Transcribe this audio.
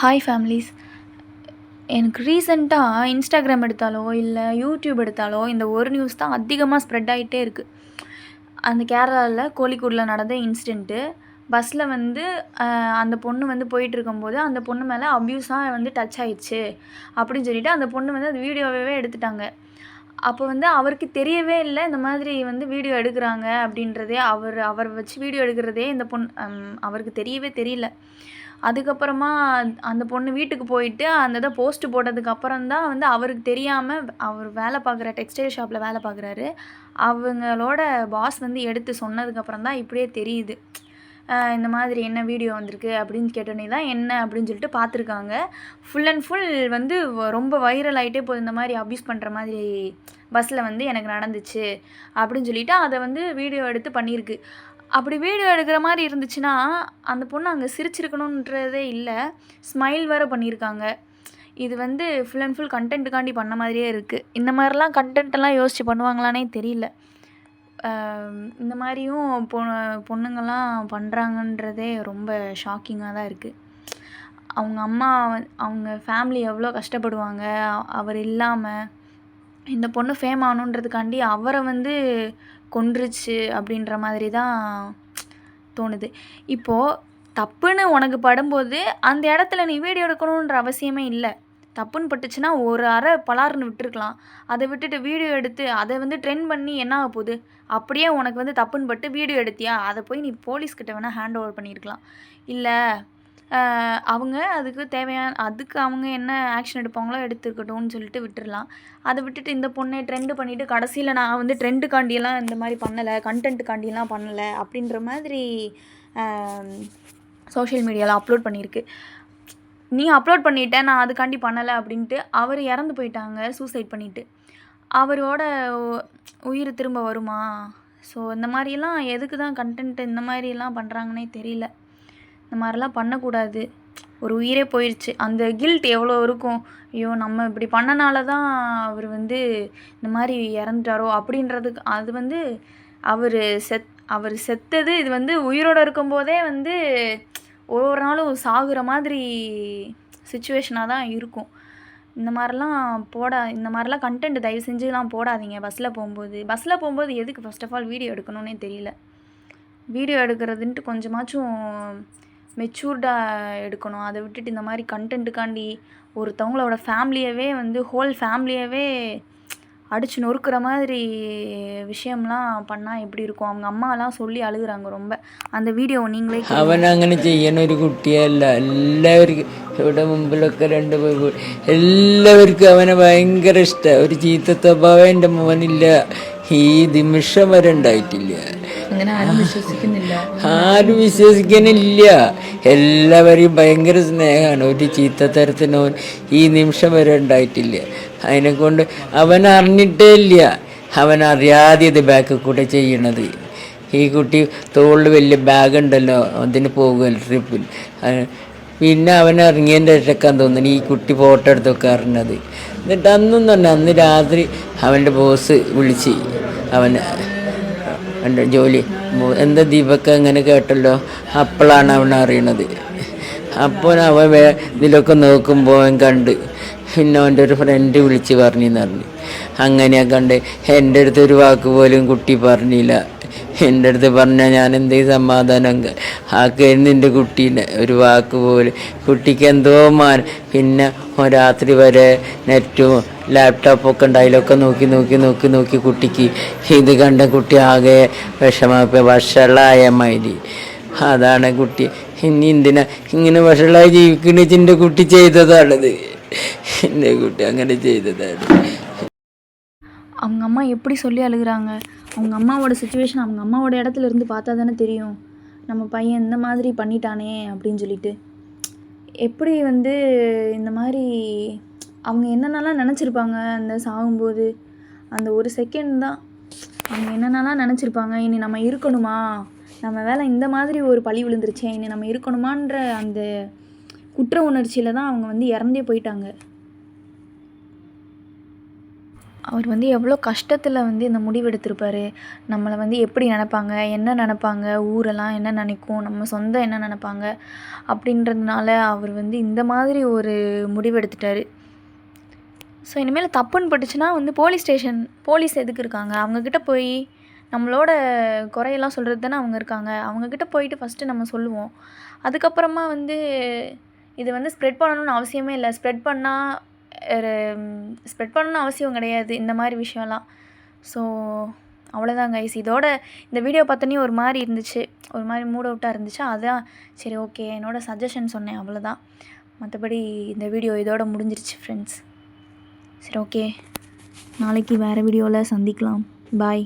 Hi families. எனக்கு ரீசெண்டாக Instagram எடுத்தாலோ இல்லை யூடியூப் எடுத்தாலோ இந்த ஒரு நியூஸ் தான் அதிகமாக ஸ்ப்ரெட் ஆகிட்டே இருக்குது. அந்த கேரளாவில் கோழிக்கூடில் நடந்த இன்சிடெண்ட்டு. பஸ்ஸில் அந்த பொண்ணு போயிட்டுருக்கும்போது அந்த பொண்ணு மேலே அப்யூஸாக டச் ஆயிடுச்சு அப்படின்னு சொல்லிட்டு அந்த பொண்ணு அந்த வீடியோவே எடுத்துட்டாங்க. அப்போ அவருக்கு தெரியவே இல்லை இந்த மாதிரி வீடியோ எடுக்கிறாங்க அப்படின்றதே. அவர் வச்சு வீடியோ எடுக்கிறதே இந்த அவருக்கு தெரியவே தெரியல. அதுக்கப்புறமா அந்த பொண்ணு வீட்டுக்கு போயிட்டு அந்த இதை போஸ்ட் போட்டதுக்கப்புறம் தான் அவருக்கு தெரியாமல், அவர் வேலை பார்க்குற டெக்ஸ்டைல் ஷாப்பில் வேலை பார்க்குறாரு, அவங்களோட பாஸ் எடுத்து சொன்னதுக்கப்புறம் தான் இப்படியே தெரியுது. இந்த மாதிரி என்ன வீடியோ வந்திருக்கு அப்படின்னு கேட்டோன்னே தான் என்ன அப்படின்னு சொல்லிட்டு பார்த்துருக்காங்க. ஃபுல் அண்ட் ஃபுல் ரொம்ப வைரல் ஆகிட்டே போகுது. இந்த மாதிரி அப்யூஸ் பண்ணுற மாதிரி பஸ்ஸில் எனக்கு நடந்துச்சு அப்படின்னு சொல்லிட்டு அதை வீடியோ எடுத்து பண்ணியிருக்கு. அப்படி வீடியோ எடுக்கிற மாதிரி இருந்துச்சுன்னா அந்த பொண்ணு அங்கே சிரிச்சிருக்கணுன்றதே இல்லை, ஸ்மைல் வேறு பண்ணியிருக்காங்க. இது ஃபுல் அண்ட் ஃபுல் கண்டென்ட்டுக்காண்டி பண்ண மாதிரியே இருக்குது. இந்த மாதிரிலாம் கண்டென்ட்டெல்லாம் யோசித்து பண்ணுவாங்களானே தெரியல. இந்த மாதிரியும் பொண்ணுங்கள்லாம் பண்ணுறாங்கன்றதே ரொம்ப ஷாக்கிங்காக தான் இருக்குது. அவங்க அம்மா அவங்க ஃபேமிலி எவ்வளோ கஷ்டப்படுவாங்க. அவர் இல்லாமல் இந்த பொண்ணு ஃபேம் ஆகணுன்றதுக்காண்டி அவரை கொன்றுச்சு அப்படின்ற மாதிரி தான் தோணுது. இப்போது தப்புன்னு உனக்கு படும்போது அந்த இடத்துல நீ வீடியோ எடுக்கணுன்ற அவசியமே இல்லை. தப்புன்னு பட்டுச்சுன்னா ஒரு அரை பலார்னு விட்டுருக்கலாம். அதை விட்டுட்டு வீடியோ எடுத்து அதை ட்ரெண்ட் பண்ணி என்ன ஆக போகுது? அப்படியே உனக்கு தப்புன்னு பட்டு வீடியோ எடுத்தியா, அதை போய் நீ போலீஸ்கிட்ட வேணால் ஹேண்ட் ஓவர் பண்ணியிருக்கலாம். இல்லை அவங்க அதுக்கு அவங்க என்ன ஆக்ஷன் எடுப்பாங்களோ எடுத்துருக்கட்டும்னு சொல்லிட்டு விட்டுடலாம். அதை விட்டுட்டு இந்த பொண்ணை ட்ரெண்டு பண்ணிவிட்டு கடைசியில் நான் ட்ரெண்டுக்காண்டியெல்லாம் இந்த மாதிரி பண்ணலை, கண்டென்ட்டுக்காண்டியெல்லாம் பண்ணலை அப்படின்ற மாதிரி சோஷியல் மீடியாவில் அப்லோட் பண்ணியிருக்கு. நீ அப்லோட் பண்ணிவிட்ட, நான் அதுக்காண்டி பண்ணலை அப்படின்ட்டு அவர் இறந்து போயிட்டாங்க சூசைட் பண்ணிவிட்டு. அவரோட உயிர் திரும்ப வருமா? ஸோ இந்த மாதிரியெல்லாம் எதுக்கு தான் கண்டென்ட்டு இந்த மாதிரிலாம் பண்ணுறாங்கன்னே தெரியல. இந்த மாதிரிலாம் பண்ணக்கூடாது. ஒரு உயிரே போயிடுச்சு. அந்த கில்ட் எவ்வளோ இருக்கும். ஐயோ நம்ம இப்படி பண்ணனால தான் அவர் இந்த மாதிரி இறந்துட்டாரோ அப்படின்றதுக்கு அது அவர் செத்தது இது உயிரோடு இருக்கும்போதே ஒவ்வொரு நாளும் சாகுற மாதிரி சுச்சுவேஷனாக தான் இருக்கும். இந்த மாதிரிலாம் கண்டென்ட் தயவு செஞ்சுலாம் போடாதீங்க. பஸ்ஸில் போகும்போது எதுக்கு ஃபர்ஸ்ட் ஆஃப் ஆல் வீடியோ எடுக்கணுன்னே தெரியல. வீடியோ எடுக்கிறதுன்ட்டு கொஞ்சமாச்சும் மெச்சூர்டாக எடுக்கணும். அதை விட்டுட்டு இந்த மாதிரி கண்டென்ட்டுக்காண்டி ஒருத்தவங்களோட ஃபேமிலியவே ஹோல் ஃபேமிலியவே அடித்து நொறுக்கிற மாதிரி விஷயம்லாம் பண்ணால் எப்படி இருக்கும்? அவங்க அம்மாலாம் சொல்லி அழுகுறாங்க ரொம்ப. அந்த വീഡിയോ നീങ്ങളെ അവൻ അങ്ങനെ ചെയ്യുന്ന ഒരു കുട്ടിയല്ല. എല്ലാവർക്കും ഇവിടെ മുമ്പിലൊക്കെ എല്ലാവർക്കും അവനെ ഭയങ്കര ഇഷ്ടമാണ്. ഒരു ചീത്ത സ്വഭാവം എൻ്റെ മോനില്ല, ഈ നിമിഷം വരെ ഉണ്ടായിട്ടില്ല. ആരും വിശ്വസിക്കുന്നില്ല. എല്ലാവരെയും ഭയങ്കര സ്നേഹമാണ്. ഒരു ചീത്ത തരത്തിനോ ഈ നിമിഷം വരെ ഉണ്ടായിട്ടില്ല. അതിനെക്കൊണ്ട് അവൻ അറിഞ്ഞിട്ടേ ഇല്ല. അവൻ അറിയാതെ ഇത് ബാക്കിൽ കൂടെ ചെയ്യണത്. ഈ കുട്ടി തോളിൽ വലിയ ബാഗുണ്ടല്ലോ, അതിന് പോകുമല്ലോ ട്രിപ്പിൽ. പിന്നെ അവൻ ഇറങ്ങിയതിൻ്റെ ഇടയ്ക്കാൻ തോന്നുന്നു ഈ കുട്ടി ഫോട്ടോ എടുത്തൊക്കെ അറിഞ്ഞത്. എന്നിട്ട് അന്നും തന്നെ അന്ന് രാത്രി അവൻ്റെ ബോസ് വിളിച്ച് അവൻ്റെ ജോലി എന്താ ദീപക്ക അങ്ങനെ കേട്ടല്ലോ, അപ്പോഴാണ് അവൻ അറിയണത്. അപ്പോൾ അവൻ ഇതിലൊക്കെ നോക്കുമ്പോൾ അവൻ കണ്ട്. പിന്നെ അവൻ്റെ ഒരു ഫ്രണ്ട് വിളിച്ച് പറഞ്ഞു. അങ്ങനെയാ കണ്ട്. എൻ്റെ അടുത്ത് ഒരു വാക്ക് പോലും കുട്ടി പറഞ്ഞില്ല. എൻ്റെ അടുത്ത് പറഞ്ഞാൽ ഞാൻ എന്തെങ്കിലും സമാധാനം ആക്കായിരുന്നു. എൻ്റെ കുട്ടീനെ ഒരു വാക്ക് പോലും. കുട്ടിക്ക് എന്തോ പിന്നെ രാത്രി വരെ നെറ്റും ലാപ്ടോപ്പൊക്കെ ഉണ്ട്, അതിലൊക്കെ നോക്കി കുട്ടിക്ക് ഇത് കണ്ട കുട്ടി ആകെ വഷളായ മാതിരി. അതാണ് കുട്ടി. ഇനി എന്തിനാ ഇങ്ങനെ വഷളായി ജീവിക്കണ? എൻ്റെ കുട്ടി ചെയ്തതാണത്. എൻ്റെ കുട്ടി അങ്ങനെ ചെയ്തതാണ്. அவங்க அம்மா எப்படி சொல்லி அழுகுறாங்க. அவங்க அம்மாவோட சுச்சுவேஷன் அவங்க அம்மாவோட இடத்துல இருந்து பார்த்தா தானே தெரியும், நம்ம பையன் இந்த மாதிரி பண்ணிட்டானே அப்படின்னு சொல்லிட்டு. எப்படி இந்த மாதிரி அவங்க என்னென்னலாம் நினச்சிருப்பாங்க அந்த சாகும்போது. அந்த ஒரு செகண்ட் தான் அவங்க என்னென்னலாம் நினச்சிருப்பாங்க. இனி நம்ம இருக்கணுமா, நம்ம வேலை இந்த மாதிரி ஒரு பழி விழுந்துருச்சே, இனி நம்ம இருக்கணுமான்ற அந்த குற்ற உணர்ச்சியில் தான் அவங்க இறந்தே போயிட்டாங்க. அவர் வந்து எவ்வளோ கஷ்டத்தில் வந்து இந்த முடிவு எடுத்திருப்பாரு. நம்மளை வந்து எப்படி நினைப்பாங்க, என்ன நினைப்பாங்க, ஊரெல்லாம் என்ன நினைக்கும், நம்ம சொந்தம் என்ன நினைப்பாங்க அப்படின்றதுனால அவர் வந்து இந்த மாதிரி ஒரு முடிவு எடுத்துட்டாரு. ஸோ இனிமேல் தப்புன்னு பட்டுச்சுன்னா வந்து போலீஸ் எதுக்கு இருக்காங்க? அவங்கக்கிட்ட போய் நம்மளோட குறையெல்லாம் சொல்கிறது தானே அவங்க இருக்காங்க. அவங்கக்கிட்ட போயிட்டு ஃபஸ்ட்டு நம்ம சொல்லுவோம். அதுக்கப்புறமா வந்து இது வந்து ஸ்ப்ரெட் பண்ணணும்னு அவசியமே இல்லை. ஸ்ப்ரெட் பண்ணணும்னு அவசியம் கிடையாது இந்த மாதிரி விஷயம்லாம். ஸோ அவ்வளோதான் கைஸ். இதோட இந்த வீடியோ பார்த்தோன்னே ஒரு மாதிரி இருந்துச்சு, ஒரு மாதிரி மூட் அவுட்டாக இருந்துச்சு. அதான் சரி ஓகே என்னோடய சஜஷன் சொன்னேன், அவ்வளோதான். மற்றபடி இந்த வீடியோ இதோட முடிஞ்சிருச்சு ஃப்ரெண்ட்ஸ். சரி ஓகே, நாளைக்கு வேறு வீடியோவில் சந்திக்கலாம். பாய்.